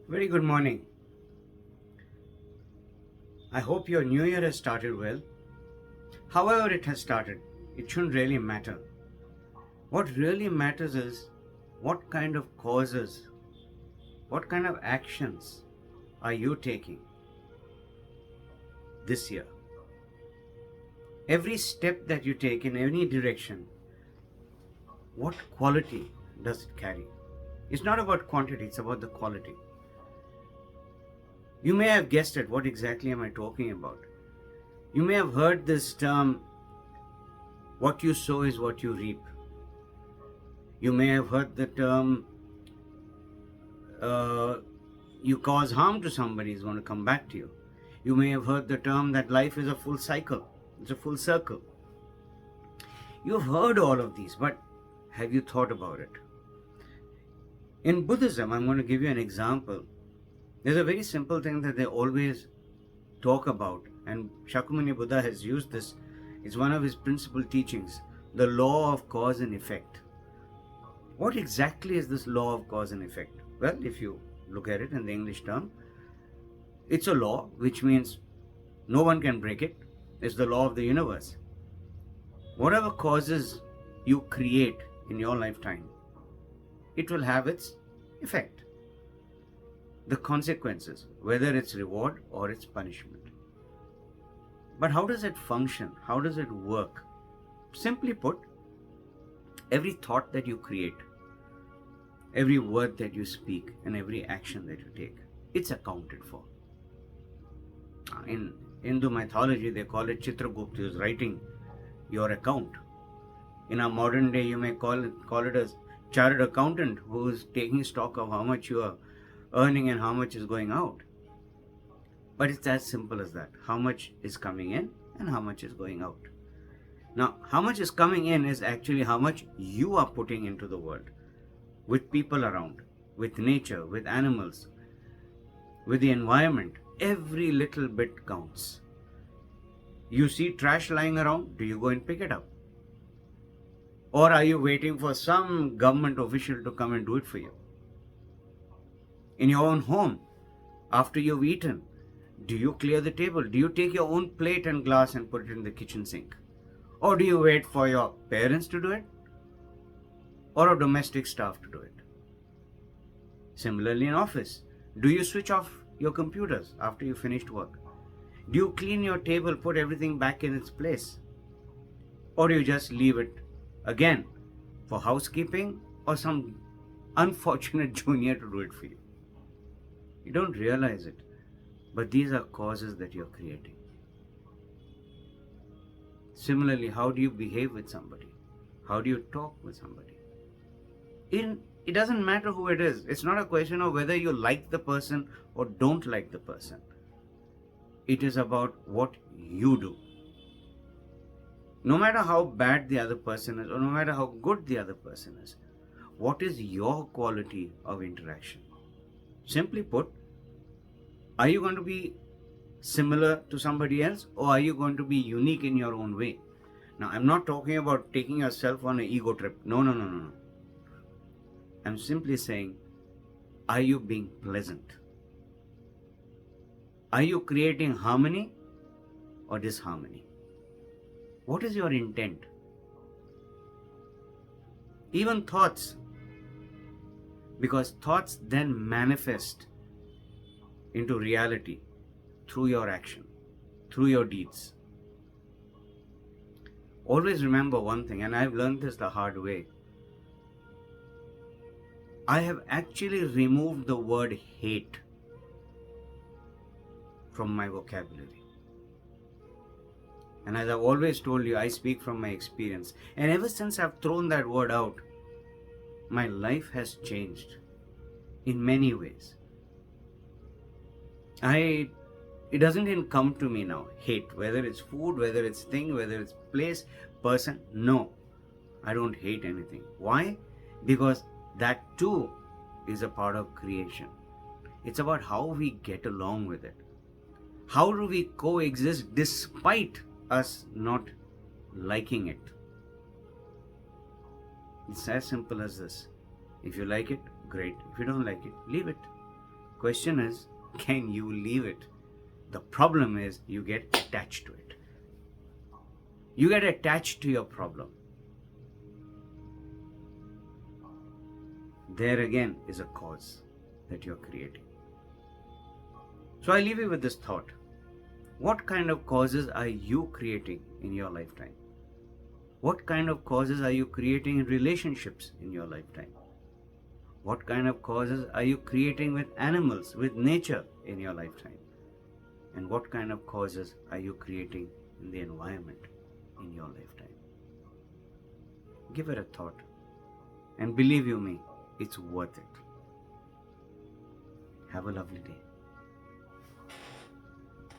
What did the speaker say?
Very good morning. I hope your new year has started well. However, it has started, it shouldn't really matter. What really matters is what kind of causes, what kind of actions are you taking this year? Every step that you take in any direction, what quality does it carry? It's not about quantity, it's about the quality. You may have guessed it. What exactly am I talking about? You may have heard this term, what you sow is what you reap. You may have heard the term, uh, you cause harm to somebody is going to come back to you. You may have heard the term that life is a full cycle, it's a full circle. You've heard all of these, but have you thought about it? In Buddhism, I'm going to give you an example. There's a very simple thing that they always talk about, and Shakyamuni Buddha has used this. It's one of his principal teachings, the law of cause and effect. What exactly is this law of cause and effect? Well, if you look at it in the English term, it's a law, which means no one can break it. It's the law of the universe. Whatever causes you create in your lifetime, it will have its effect. The consequences, whether it's reward or it's punishment. But how does it function? How does it work? Simply put, every thought that you create, every word that you speak, and every action that you take, it's accounted for. In Hindu mythology, they call it Chitragupta, who's writing your account. In our modern day, you may call it a chartered accountant who is taking stock of how much you are earning and how much is going out. But it's as simple as that. How much is coming in and how much is going out. Now, how much is coming in is actually how much you are putting into the world, with people around, with nature, with animals, with the environment. Every little bit counts. You see trash lying around, do you go and pick it up? Or are you waiting for some government official to come and do it for you? In your own home, after you've eaten, do you clear the table? Do you take your own plate and glass and put it in the kitchen sink? Or do you wait for your parents to do it? Or a domestic staff to do it? Similarly, in office, do you switch off your computers after you finished work? Do you clean your table, put everything back in its place? Or do you just leave it again for housekeeping or some unfortunate junior to do it for you? You don't realize it, but these are causes that you're creating. Similarly, how do you behave with somebody? How do you talk with somebody? It doesn't matter who it is. It's not a question of whether you like the person or don't like the person. It is about what you do. No matter how bad the other person is, or no matter how good the other person is, what is your quality of interaction? Simply put, are you going to be similar to somebody else, or are you going to be unique in your own way? Now, I'm not talking about taking yourself on an ego trip. No. I'm simply saying, are you being pleasant? Are you creating harmony or disharmony? What is your intent? Even thoughts, because thoughts then manifest into reality through your action, through your deeds. Always remember one thing, and I've learned this the hard way. I have actually removed the word hate from my vocabulary. And as I've always told you, I speak from my experience. And ever since I've thrown that word out, my life has changed in many ways. It doesn't even come to me now, hate, whether it's food, whether it's thing, whether it's place, person. No, I don't hate anything. Why? Because that too is a part of creation. It's about how we get along with it. How do we coexist despite us not liking it? It's as simple as this. If you like it, great. If you don't like it, leave it. Question is, can you leave it? The problem is you get attached to it. You get attached to your problem. There again is a cause that you're creating. So I leave you with this thought. What kind of causes are you creating in your lifetime? What kind of causes are you creating in relationships in your lifetime? What kind of causes are you creating with animals, with nature in your lifetime? And what kind of causes are you creating in the environment in your lifetime? Give it a thought. And believe you me, it's worth it. Have a lovely day.